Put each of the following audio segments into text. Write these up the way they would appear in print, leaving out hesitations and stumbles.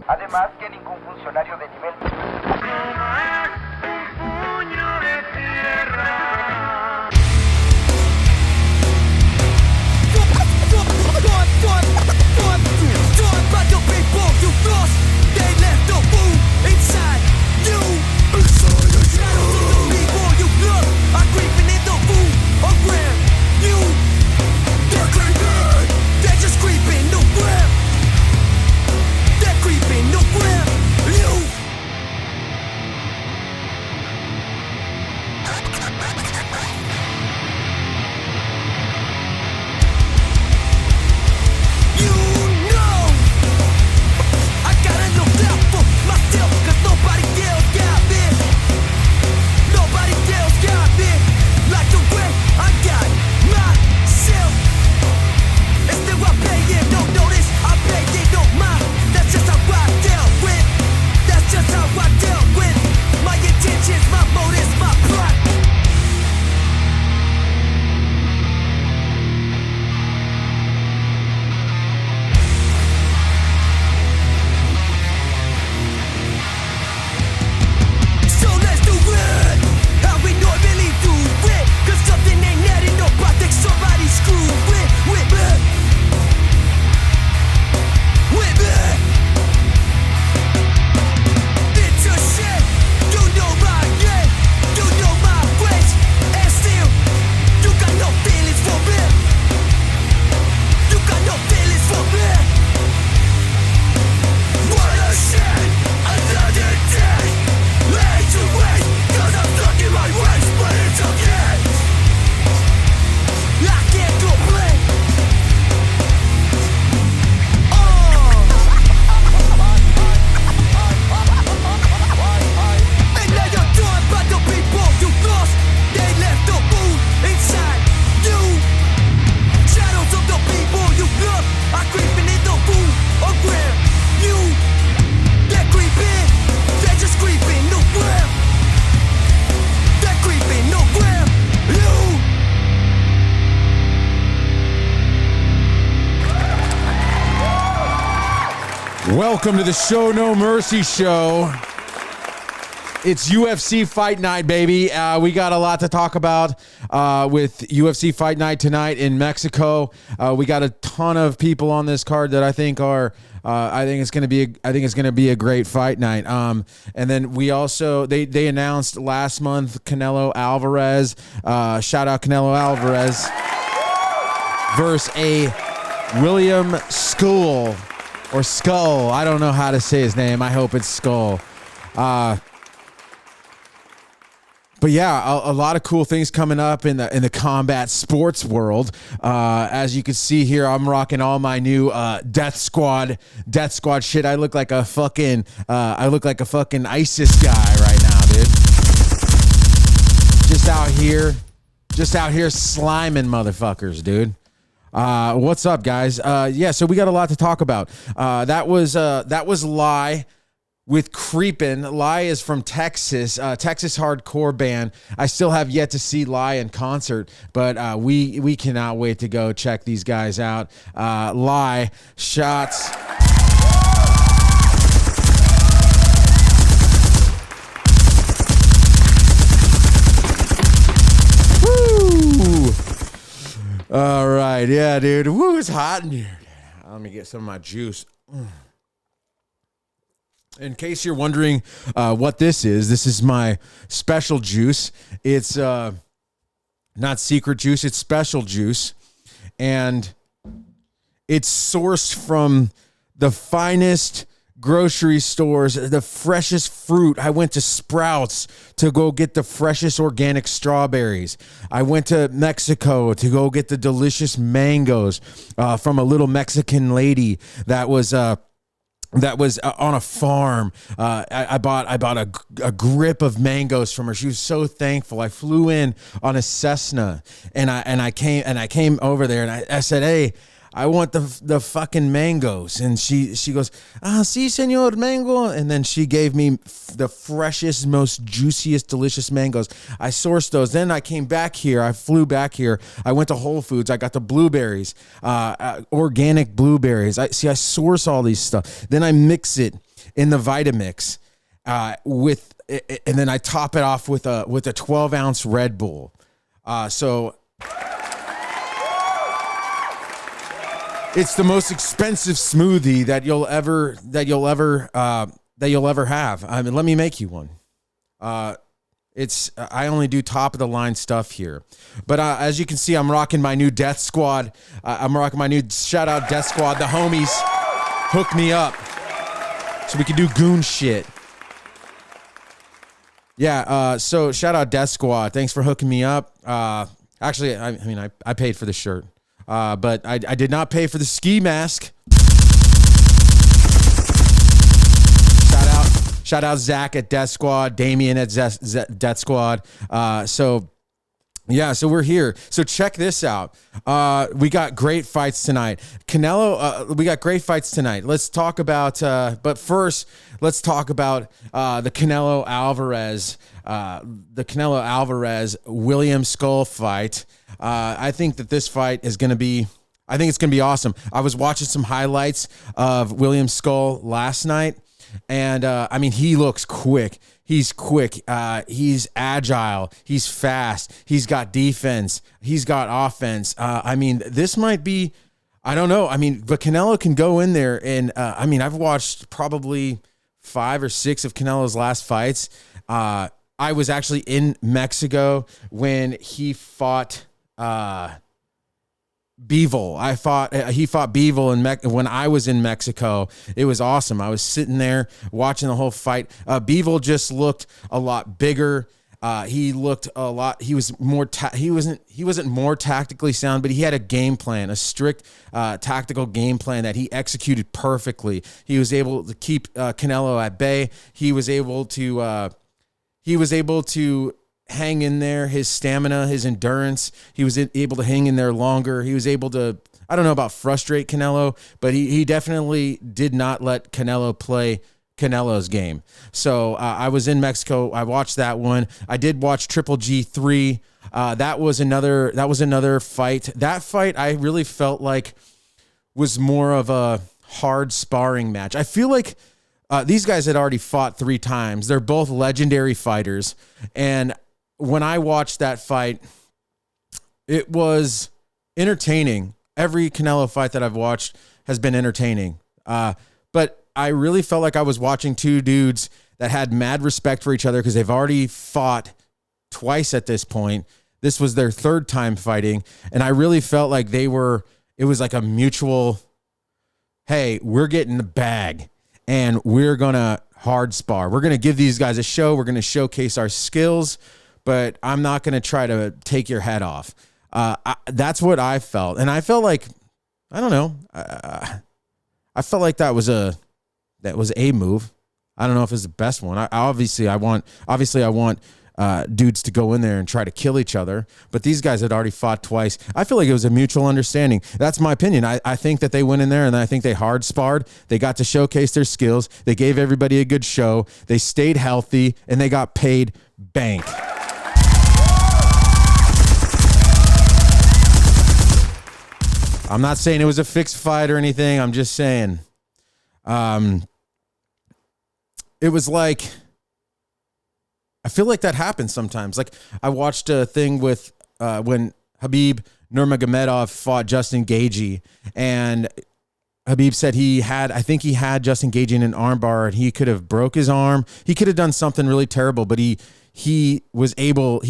Además que ningún funcionario de nivel... Welcome to the Show No Mercy show. It's UFC Fight Night, baby. We got a lot to talk about with UFC Fight Night tonight in Mexico. We got a ton of people on this card that I think are. I think it's going to be a great fight night. And then we also they announced last month Canelo Alvarez. Shout out Canelo Alvarez versus a William SCULL. Or Skull. I don't know how to say his name. I hope it's Skull. But yeah, a lot of cool things coming up in the combat sports world. As you can see here, I'm rocking all my new Death Squad shit. I look like a fucking ISIS guy right now, dude. Just out here sliming motherfuckers, dude. What's up, guys? So we got a lot to talk about. That was Lie with Creepin'. Lie is from Texas, Texas hardcore band. I still have yet to see Lie in concert, but we cannot wait to go check these guys out. Lie, shots. All right, yeah, dude. Woo, it's hot in here. Let me get some of my juice. In case you're wondering what this is my special juice. It's not secret juice, it's special juice. And it's sourced from the finest grocery stores, the freshest fruit. I went to Sprouts to go get the freshest organic strawberries. I went to Mexico to go get the delicious mangoes from a little Mexican lady that was on a farm. I bought a grip of mangoes from her. She was so thankful. I flew in on a Cessna and I came over there and I said, hey, I want the fucking mangoes. And she goes, sí, señor, mango. And then she gave me the freshest, most juiciest, delicious mangoes. I sourced those. Then I came back here. I flew back here. I went to Whole Foods. I got the blueberries, organic blueberries. I source all these stuff. Then I mix it in the Vitamix and then I top it off with a 12-ounce Red Bull. So it's the most expensive smoothie that you'll ever have. I mean, let me make you one. I only do top of the line stuff here, but as you can see, I'm rocking my new Death Squad. I'm rocking my new shout out Death Squad. The homies hook me up so we can do goon shit. Yeah. So shout out Death Squad. Thanks for hooking me up. Actually, I paid for the shirt. But I did not pay for the ski mask. Shout out Zach at Death Squad, Damien at Death Squad. So we're here. So check this out. We got great fights tonight. CANELO, we got great fights tonight. Let's talk about, but first, let's talk about the CANELO Alvarez William SCULL fight. I think that this fight is going to be, I think it's going to be awesome. I was watching some highlights of William SCULL last night, and I mean, he looks quick. He's quick. He's agile. He's fast. He's got defense. He's got offense. I mean, this might be, I don't know. I mean, but CANELO can go in there and, I mean, I've watched probably 5 or 6 of CANELO's last fights. I was actually in Mexico when he fought Bivol. He fought Bivol when I was in Mexico. It was awesome. I was sitting there watching the whole fight. Bivol just looked a lot bigger. He looked a lot. He was more. He wasn't more tactically sound, but he had a game plan, a strict tactical game plan that he executed perfectly. He was able to keep CANELO at bay. He was able to hang in there, his stamina, his endurance. He was able to hang in there longer. He was able to, I don't know about frustrate CANELO, but he definitely did not let CANELO play CANELO's game. So I was in Mexico. I watched that one. I did watch Triple G3. That was another fight. That fight I really felt like was more of a hard sparring match. I feel like these guys had already fought 3 times. They're both legendary fighters. And when I watched that fight, it was entertaining. Every CANELO fight that I've watched has been entertaining. But I really felt like I was watching 2 dudes that had mad respect for each other because they've already fought twice at this point. This was their 3rd time fighting. And I really felt like it was like a mutual, hey, we're getting the bag and we're going to hard spar. We're going to give these guys a show. We're going to showcase our skills, but I'm not going to try to take your head off. That's what I felt. And I felt like, I don't know. I felt like that was a move. I don't know if it's the best one. I want dudes to go in there and try to kill each other, but these guys had already fought twice. I feel like it was a mutual understanding. That's my opinion. I think that they went in there and I think they hard sparred. They got to showcase their skills. They gave everybody a good show. They stayed healthy and they got paid bank. I'm not saying it was a fixed fight or anything. I'm just saying, it was like, I feel like that happens sometimes. Like I watched a thing with when Habib Nurmagomedov fought Justin Gaethje, and Habib said he had Justin Gaethje in an armbar, and he could have broke his arm. He could have done something really terrible, but he was able.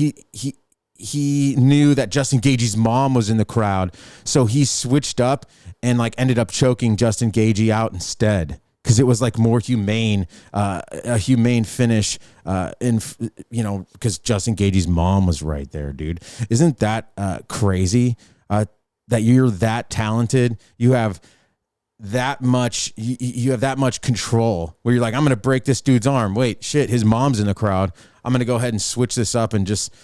He knew that Justin Gaethje's mom was in the crowd, so he switched up and like ended up choking Justin Gaethje out instead. Because it was like more humane, a humane finish, because Justin Gaethje's mom was right there, dude. Isn't that crazy? That you're that talented, you have that much, you have that much control. Where you're like, I'm gonna break this dude's arm. Wait, shit, his mom's in the crowd. I'm gonna go ahead and switch this up and just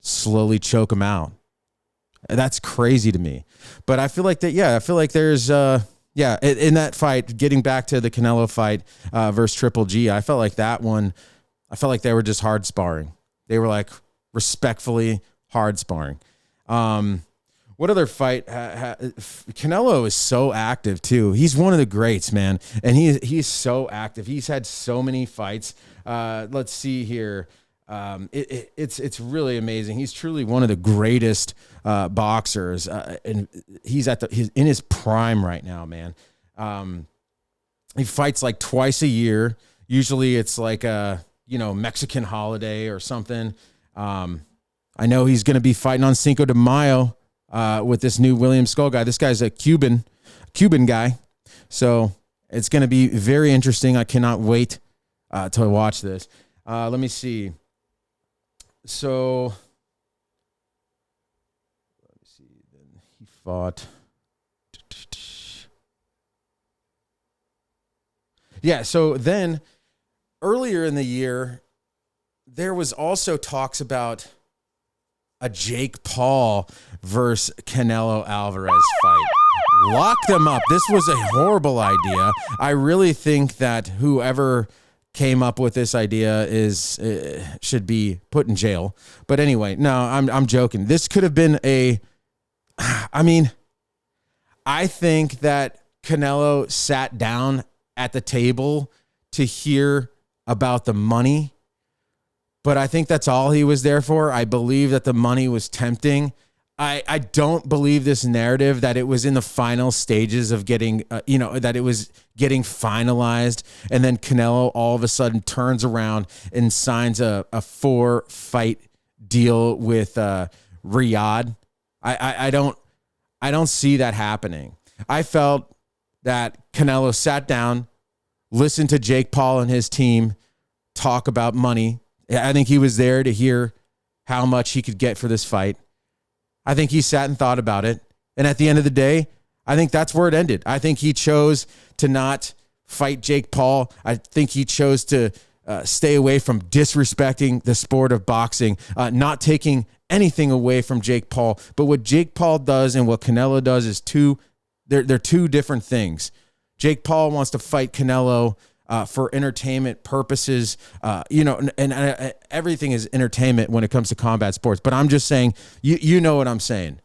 slowly choke him out. That's crazy to me. But I feel like that. Yeah, I feel like there's in that fight, getting back to the Canelo fight versus Triple G, I felt like that one. I felt like they were just hard sparring. They were like respectfully hard sparring. What other fight? Canelo is so active too. He's one of the greats, man, and he's so active. He's had so many fights. Let's see here. It's really amazing. He's truly one of the greatest boxers, and he's in his prime right now, man. He fights like twice a year. Usually, it's like a Mexican holiday or something. I know he's going to be fighting on Cinco de Mayo. With this new William Skull guy. This guy's a Cuban guy. So it's going to be very interesting. I cannot wait to watch this. Let me see. So let me see. Then he fought. Yeah, so then earlier in the year, there was also talks about a Jake Paul versus Canelo Alvarez fight. Lock them up. This was a horrible idea. I really think that whoever came up with this idea should be put in jail. But anyway, no, I'm joking. This could have been I think that Canelo sat down at the table to hear about the money. But I think that's all he was there for. I believe that the money was tempting. I don't believe this narrative that it was in the final stages of getting, that it was getting finalized. And then Canelo all of a sudden turns around and signs a 4-fight deal with Riyadh. I don't see that happening. I felt that Canelo sat down, listened to Jake Paul and his team talk about money. I think he was there to hear how much he could get for this fight. I think he sat and thought about it. And at the end of the day, I think that's where it ended. I think he chose to not fight Jake Paul. I think he chose to stay away from disrespecting the sport of boxing, not taking anything away from Jake Paul. But what Jake Paul does and what Canelo does is they're two different things. Jake Paul wants to fight Canelo for entertainment purposes, and everything is entertainment when it comes to combat sports. But I'm just saying, you know what I'm saying.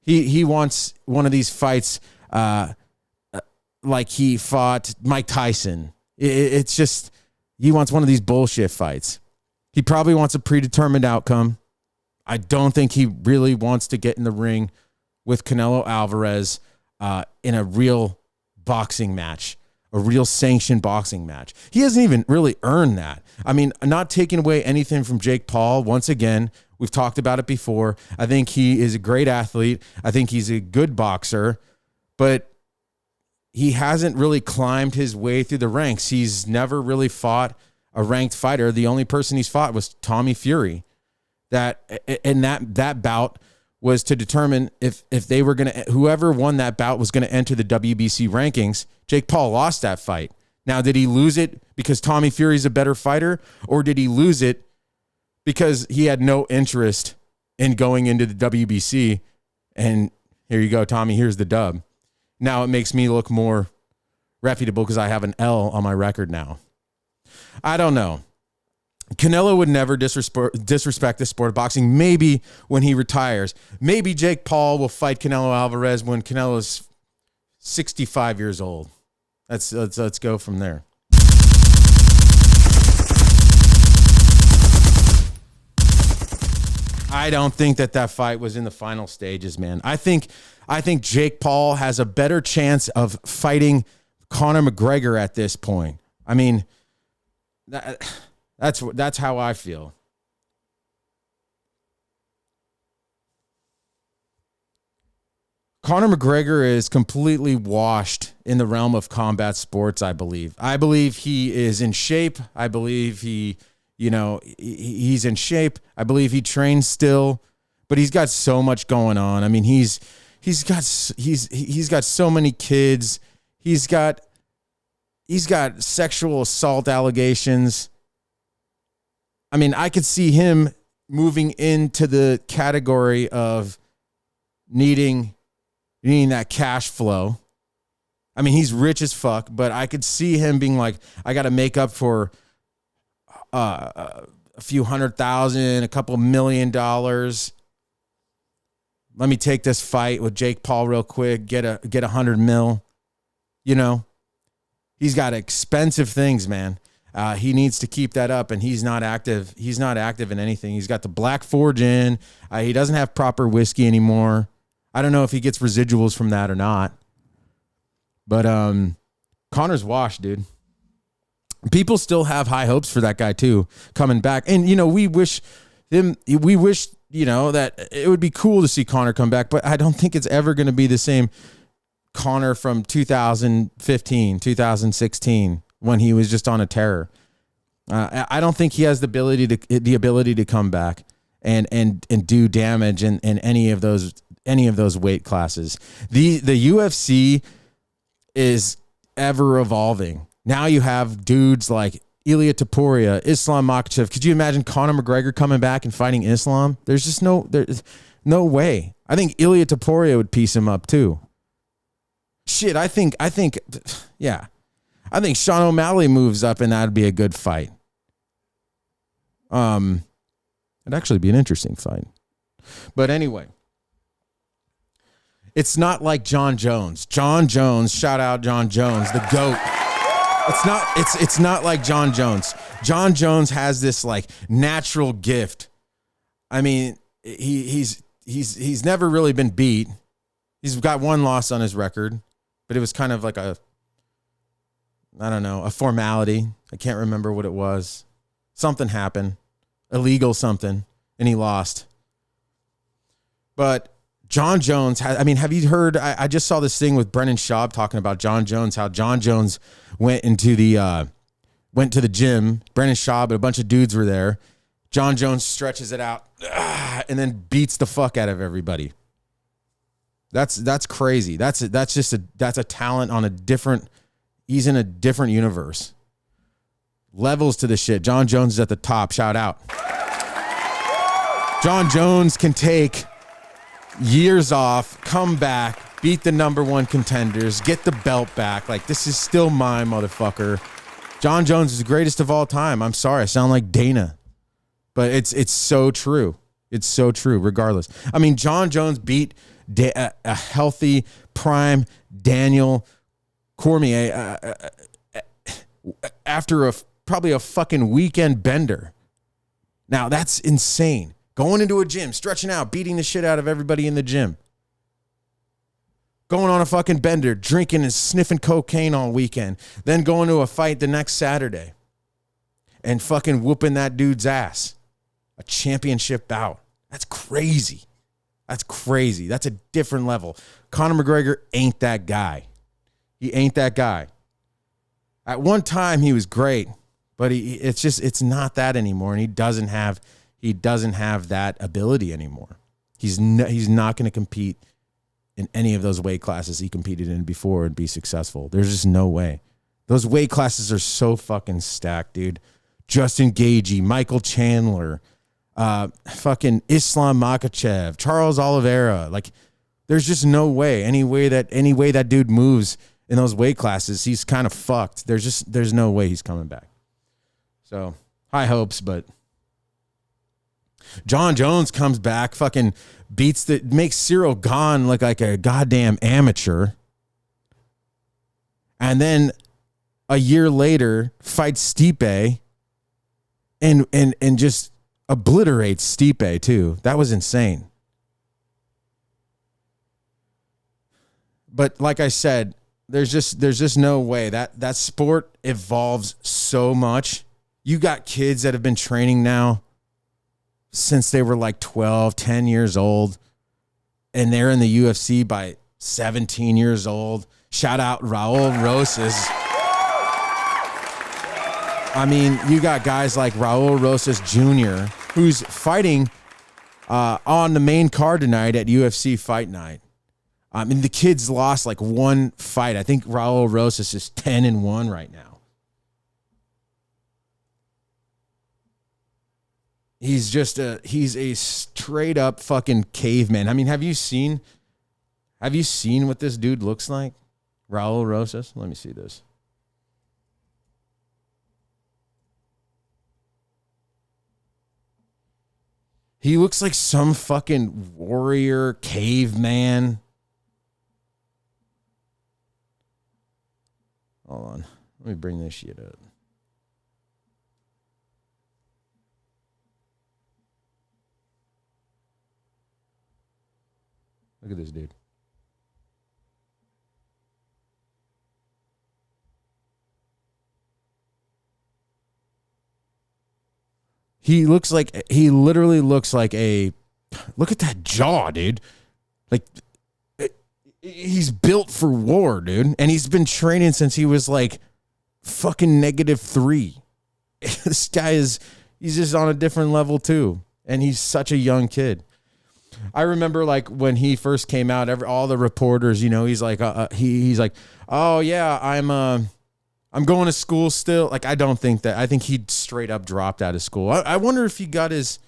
He wants one of these fights like he fought Mike Tyson. It's just, he wants one of these bullshit fights. He probably wants a predetermined outcome. I don't think he really wants to get in the ring with Canelo Alvarez in a real boxing match. A real sanctioned boxing match. He hasn't even really earned that. I mean, not taking away anything from Jake Paul. Once again, we've talked about it before. I think he is a great athlete. I think he's a good boxer, but he hasn't really climbed his way through the ranks. He's never really fought a ranked fighter. The only person he's fought was Tommy Fury. That bout was to determine if they were going to, whoever won that bout was going to enter the WBC rankings. Jake Paul lost that fight. Now, did he lose it because Tommy Fury's a better fighter, or did he lose it because he had no interest in going into the WBC? And here you go, Tommy, here's the dub. Now it makes me look more reputable because I have an L on my record now. I don't know. Canelo would never disrespect the sport of boxing. Maybe when he retires. Maybe Jake Paul will fight Canelo Alvarez when Canelo's 65 years old. Let's go from there. I don't think that fight was in the final stages, man. I think Jake Paul has a better chance of fighting Conor McGregor at this point. I mean, that's how I feel. Conor McGregor is completely washed in the realm of combat sports, I believe. I believe he is in shape. I believe he's in shape. I believe he trains still, but he's got so much going on. I mean, he's got so many kids. He's got sexual assault allegations. I mean, I could see him moving into the category of needing that cash flow. I mean, he's rich as fuck, but I could see him being like, I got to make up for a few $100,000, a couple $1 million. Let me take this fight with Jake Paul real quick, get $100 million. You know, he's got expensive things, man. He needs to keep that up, and he's not active. He's not active in anything. He's got the Black Forge in. He doesn't have proper whiskey anymore. I don't know if he gets residuals from that or not. But Conor's washed, dude. People still have high hopes for that guy too, coming back. And you know, we wish, you know, that it would be cool to see Conor come back, but I don't think it's ever going to be the same Conor from 2015, 2016 when he was just on a tear. I don't think he has the ability to come back and do damage in any of those weight classes. The UFC is ever evolving. Now you have dudes like Ilia Topuria, Islam Makhachev. Could you imagine Conor McGregor coming back and fighting Islam? There's just there's no way. I think Ilia Topuria would piece him up too. Shit, I think Sean O'Malley moves up and that'd be a good fight. It'd actually be an interesting fight. But anyway, it's not like John Jones. John Jones, shout out John Jones, the GOAT. It's not like John Jones. John Jones has this like natural gift. I mean, he's never really been beat. He's got one loss on his record, but it was kind of like a formality. I can't remember what it was. Something happened, illegal something, and he lost. But John Jones have you heard? I just saw this thing with Brennan Schaub talking about John Jones, how John Jones went to the gym. Brennan Schaub and a bunch of dudes were there. John Jones stretches it out and then beats the fuck out of everybody. That's crazy. That's a talent on a different. He's in a different universe. Levels to the shit. John Jones is at the top. Shout out. John Jones can take years off, come back, beat the number one contenders, get the belt back. Like, this is still mine, motherfucker. John Jones is the greatest of all time. I'm sorry, I sound like Dana, but it's so true. It's so true, regardless. I mean, John Jones beat a healthy, prime Daniel Cormier after probably a fucking weekend bender. Now, that's insane. Going into a gym, stretching out, beating the shit out of everybody in the gym. Going on a fucking bender, drinking and sniffing cocaine all weekend. Then going to a fight the next Saturday. And fucking whooping that dude's ass. A championship bout. That's crazy. That's crazy. That's a different level. Conor McGregor ain't that guy. He ain't that guy. At one time, he was great. But it's not that anymore. And he doesn't have that ability anymore. He's not going to compete in any of those weight classes he competed in before and be successful. There's just no way. Those weight classes are so fucking stacked, dude. Justin Gaethje, Michael Chandler, fucking Islam Makhachev, Charles Oliveira. Like, there's just no way. Any way that dude moves in those weight classes, he's kind of fucked. There's no way he's coming back. So, high hopes, but John Jones comes back, fucking makes Cyril Gane look like a goddamn amateur. And then a year later fights Stipe and just obliterates Stipe too. That was insane. But like I said, there's just no way. That sport evolves so much. You got kids that have been training now since they were like 12, 10 years old, and they're in the UFC by 17 years old. Shout out Raul Rosas. I mean, you got guys like Raul Rosas Jr., who's fighting on the main card tonight at UFC Fight Night. I mean, the kid's lost like one fight. I think Raul Rosas is 10-1 right now. He's a straight up fucking caveman. I mean, have you seen Have you seen what this dude looks like? Raul Rosas? Let me see this. He looks like some fucking warrior caveman. Hold on. Let me bring this shit up. Look at this dude. He literally looks like look at that jaw, dude. Like, he's built for war, dude. And he's been training since he was like fucking -3. This guy he's just on a different level too. And he's such a young kid. I remember like when he first came out, all the reporters, you know, he's like, he's like, oh yeah, I'm going to school still. Like, I don't think that. I think he straight up dropped out of school. I wonder if he got his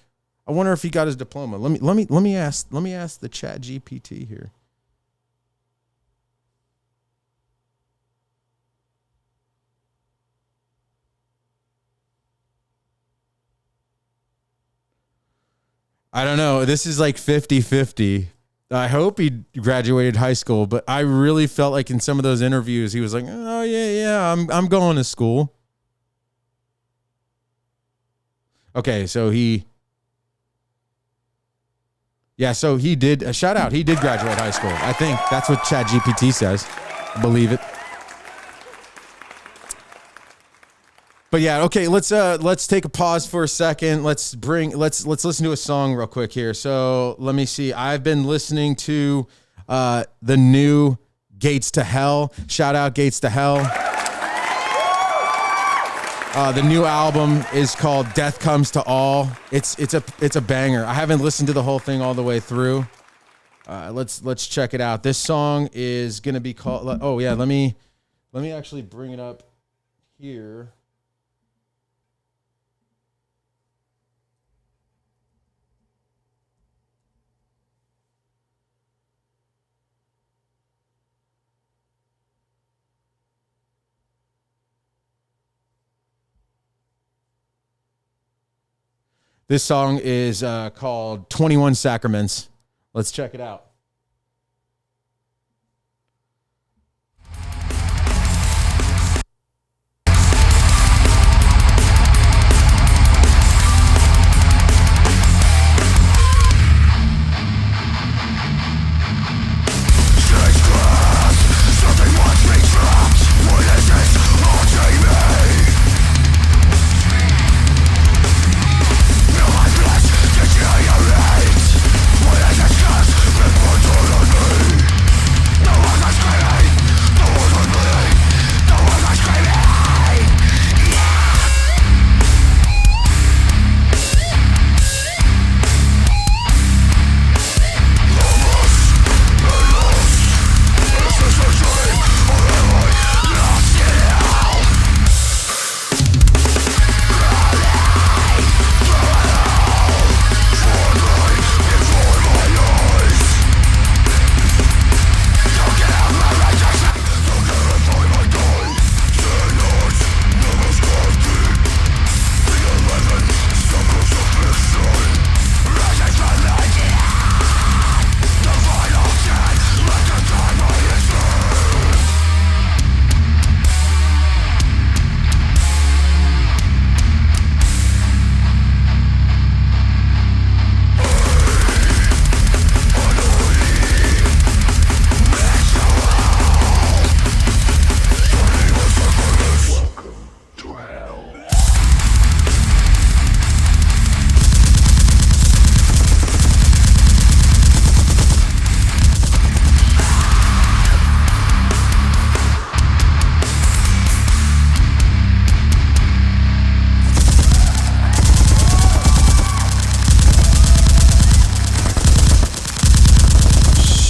diploma. Let me ask the Chat GPT here. I don't know. This is like 50-50. I hope he graduated high school, but I really felt like in some of those interviews, he was like, "Oh yeah, I'm going to school." Okay, so he did. Shout out, he did graduate high school. I think that's what ChatGPT says. Believe it. But yeah, okay, let's take a pause for a second. Let's listen to a song real quick here. So let me see. I've been listening to the new Gates to Hell. Shout out Gates to Hell. The new album is called Death Comes to All. It's a banger. I haven't listened to the whole thing all the way through. Let's check it out. This song is gonna be called. Oh yeah, let me actually bring it up here. This song is called 21 Sacraments. Let's check it out.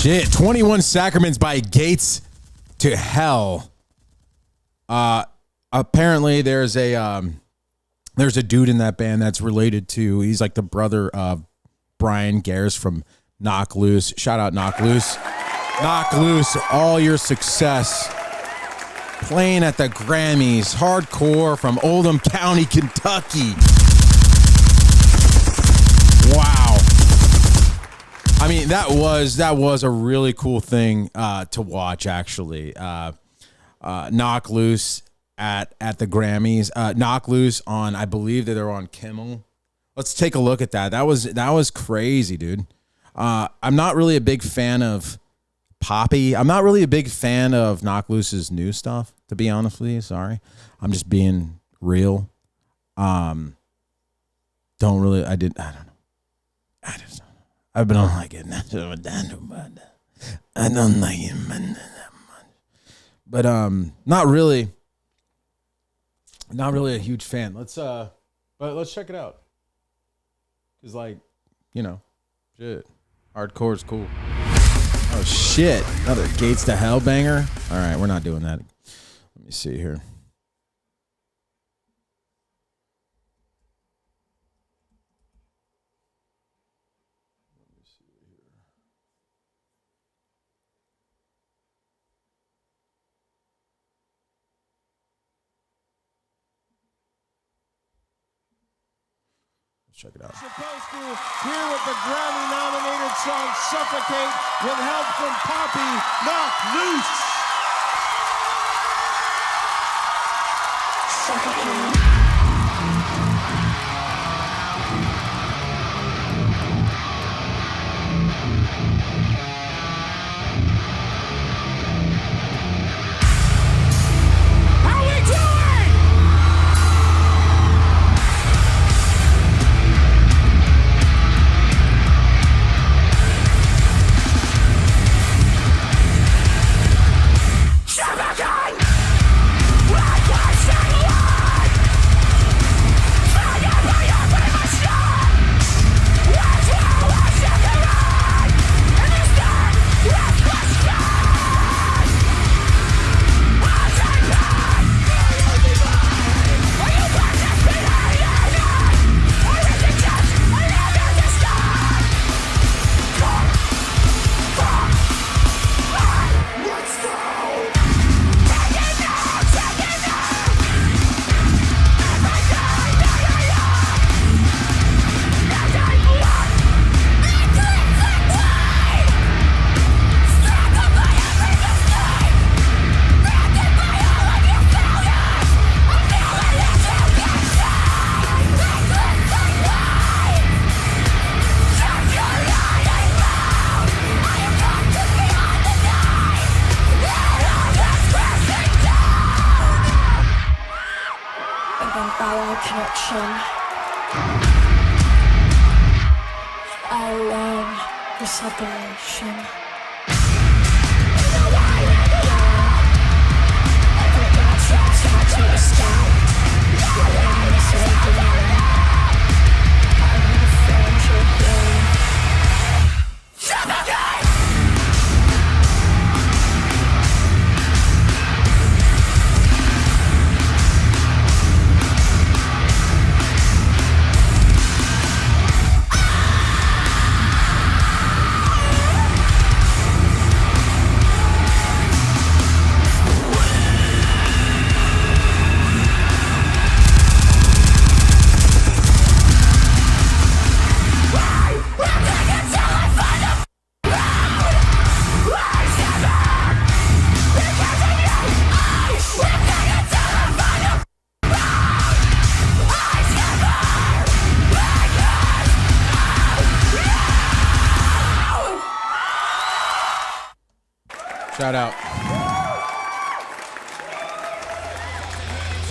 Shit, 21 Sacraments by Gates to Hell. Apparently there's a dude in that band that's related to, he's like the brother of Brian Gares from Knock Loose. Shout out Knock Loose. Knock loose all your success. Playing at the Grammys, hardcore from Oldham County, Kentucky. Wow. I mean, that was a really cool thing to watch, actually. Knock loose at the Grammys. Knock loose on, I believe that they're on Kimmel. Let's take a look at that. That was crazy, dude. I'm not really a big fan of Poppy. I'm not really a big fan of Knock Loose's new stuff, to be honest with you. Sorry. I'm just being real. I've been on like it. I don't like it that much. But not really a huge fan. Let's check it out. Cause shit. Hardcore is cool. Oh shit. Another Gates to Hell banger. All right, we're not doing that. Let me see here. Check it out. Supposed to here with the Grammy-nominated song "Suffocate" with help from Poppy, Knock Loose. Suffocate. Shout out.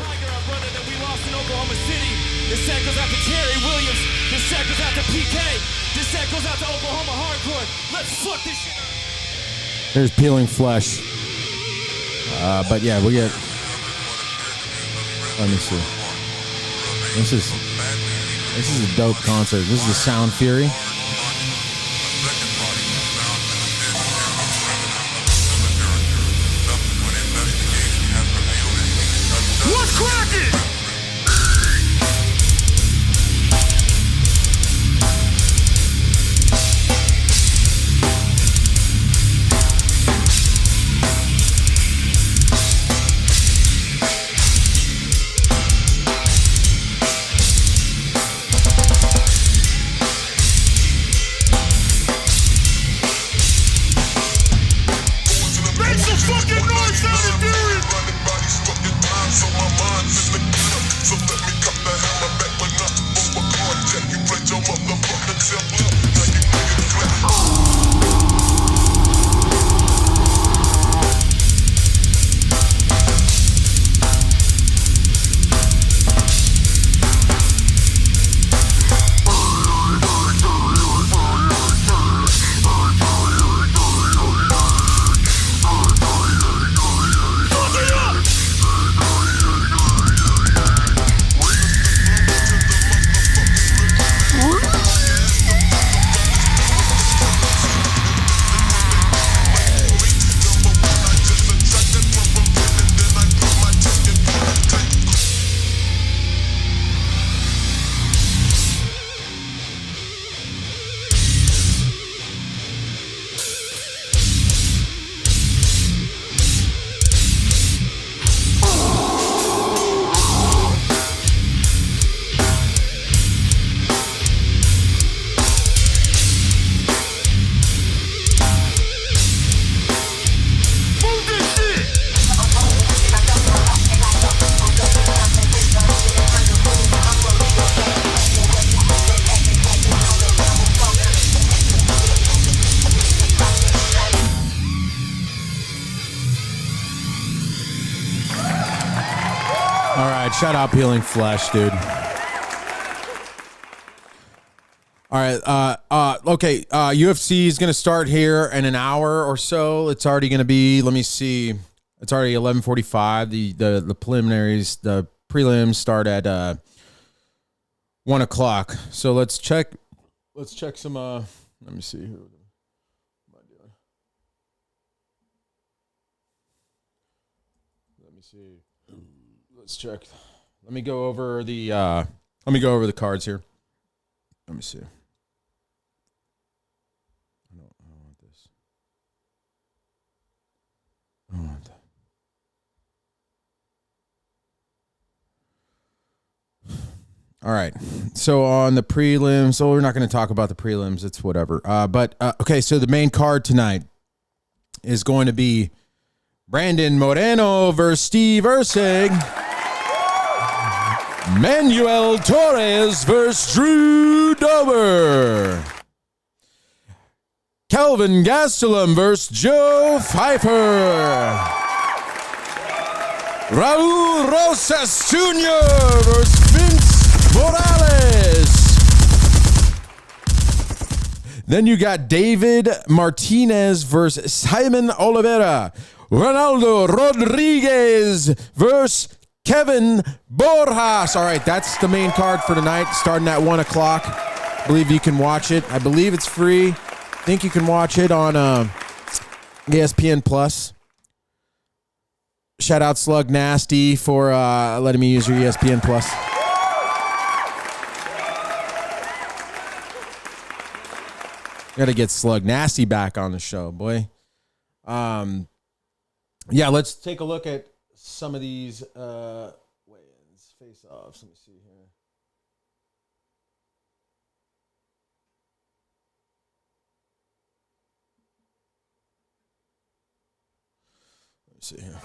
Tiger, our brother that we lost in Oklahoma City. This set goes out to Terry Williams. This set goes out to PK. This set goes out to Oklahoma Hardcore. Let's fuck this shit up. There's Peeling Flesh. But yeah, we get. Let me see. This is a dope concert. This is the Sound Fury. What's cracking? Shout out Peeling Flesh, dude. All right. Okay. UFC is going to start here in an hour or so. It's already going to be, let me see. It's already 11:45. The preliminaries, the prelims start at 1 o'clock. So let's check some, let me see. Who am I doing? Let me see. Let's check. Let me go over the cards here. Let me see. I don't want this. I don't want that. All right. So on the prelims, we're not going to talk about the prelims. It's whatever. But okay, so the main card tonight is going to be Brandon Moreno versus Steve Erceg. Manuel Torres versus Drew Dober. Kelvin Gastelum versus Joe Pfeiffer. Raul Rosas Jr. versus Vince Morales. Then you got David Martinez versus Simon Oliveira. Ronaldo Rodriguez versus Kevin Borjas. All right, that's the main card for tonight, starting at 1 o'clock. I believe you can watch it. I believe it's free. I think you can watch it on ESPN Plus. Shout out Slug Nasty for letting me use your ESPN Plus. Got to get Slug Nasty back on the show, boy. Yeah, let's take a look at some of these weigh-ins, face-offs. Let me see here.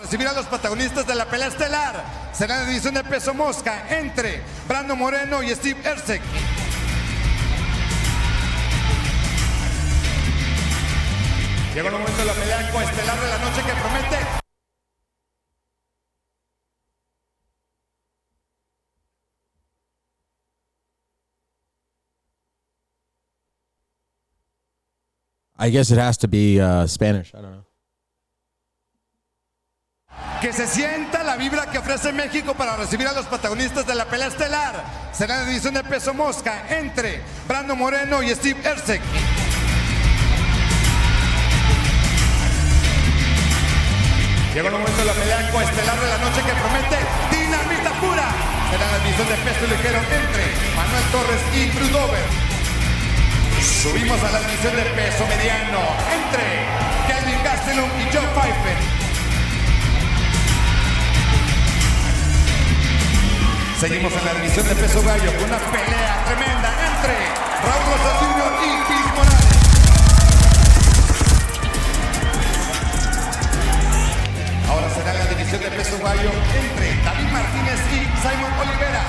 Recibir a los protagonistas de la pelea estelar. Será la división de peso mosca entre Brandon Moreno y Steve Erceg. Llegó el momento de la pelea coestelar de la noche que promete. I guess it has to be Spanish. I don't know. Que se sienta la vibra que ofrece México para recibir a los protagonistas de la pelea estelar. Será la división de peso mosca entre Brandon Moreno y Steve Erceg. Llegó el momento de la pelea coestelar de la noche que promete dinamita pura. Será la división de peso ligero entre Manuel Torres y Drew Dober. Subimos a la división de peso mediano entre Kelvin Gastelum y Joe Pfeiffer. Seguimos en la división de peso gallo con una pelea tremenda entre Raúl Rosas Jr. y Vince Morales. Ahora será la división de peso gallo entre David Martínez y Simon Oliveira.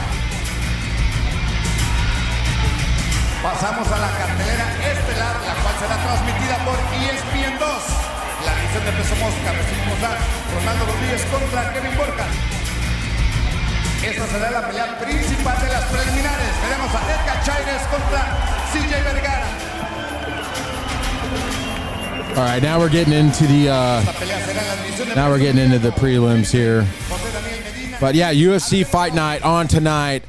Pasamos a la cartelera estelar, la cual será transmitida por ESPN2. La división de peso mosca recibimos a Ronaldo Rodríguez contra Kevin Borja. Esta será la pelea principal de las preliminares. Veremos a Edgar Chaires contra CJ Vergara. All right, now we're getting into the prelims here. But yeah, UFC Fight Night on tonight.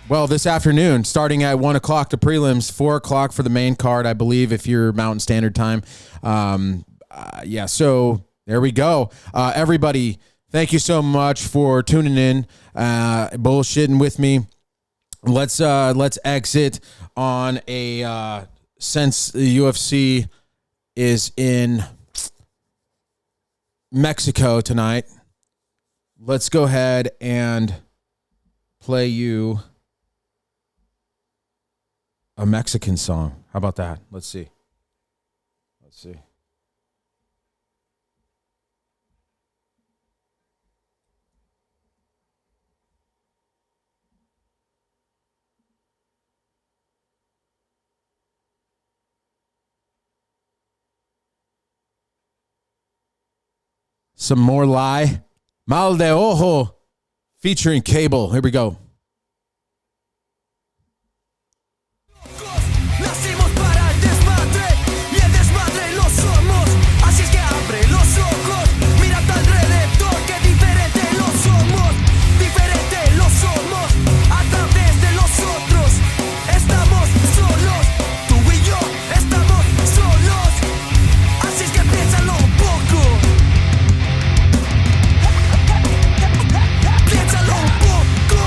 Well, this afternoon, starting at 1 o'clock, the prelims, 4 o'clock for the main card, I believe, if you're Mountain Standard Time. Yeah, so there we go. Everybody, thank you so much for tuning in, bullshitting with me. Let's exit on a since the UFC is in Mexico tonight. Let's go ahead and play you a Mexican song. How about that? Let's see. Some more lie. Mal de ojo featuring Cable. Here we go. Nacimos para el desmadre y el desmadre lo somos. Así es que abre los ojos, mira a tu alrededor que diferente lo somos. Diferente lo somos a través de los otros. Estamos solos, tú y yo estamos solos. Así es que piénsalo un poco. Piénsalo un poco.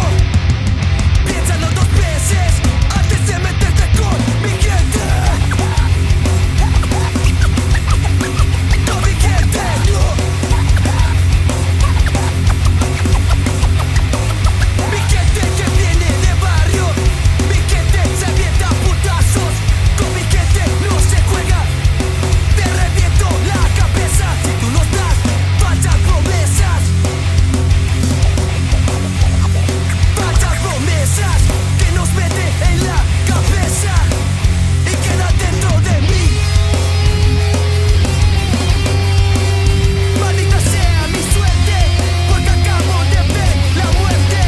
Piénsalo dos veces antes de meterte con mi gente. Con mi gente, no. Mi gente que viene de barrio. Mi gente se avienta a putazos. Con mi gente no se juega. Te reviento la cabeza si tú nos das falsas promesas. Falsas promesas que nos mete en la cabeza y queda dentro de mí. Maldita sea mi suerte, porque acabo de ver la muerte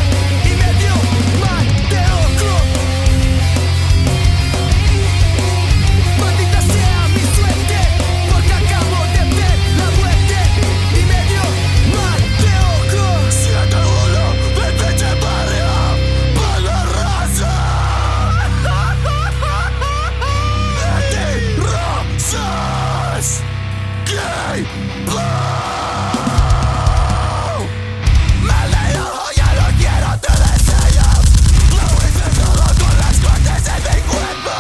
y me dio mal de ojo. Maldita sea mi suerte, porque acabo de ver la muerte y me dio mal de ojo. 7-1, vete de barrio, para la raza. Vete razas, gay, blow. Me leo, ya no quiero tu deseo. Lo hice todo con las cortes en mi cuerpo.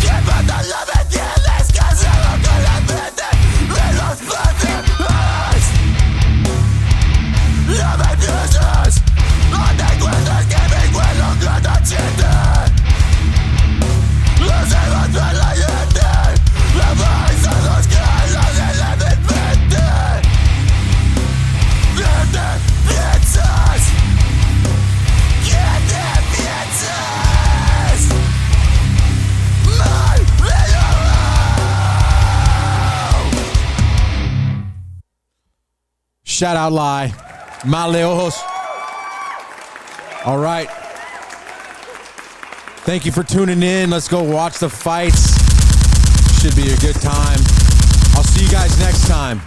¿Qué pata no me tienes casado con la mente de los padres? No me pienses, no te acuerdas que me cuelo cada chiste. Los demás de la gente, la vais a los que hablan de la mente. ¿Qué te piensas? ¿Qué te piensas? Mal Shout out Lie. Maleojos. All right. Thank you for tuning in. Let's go watch the fights. Should be a good time. I'll see you guys next time.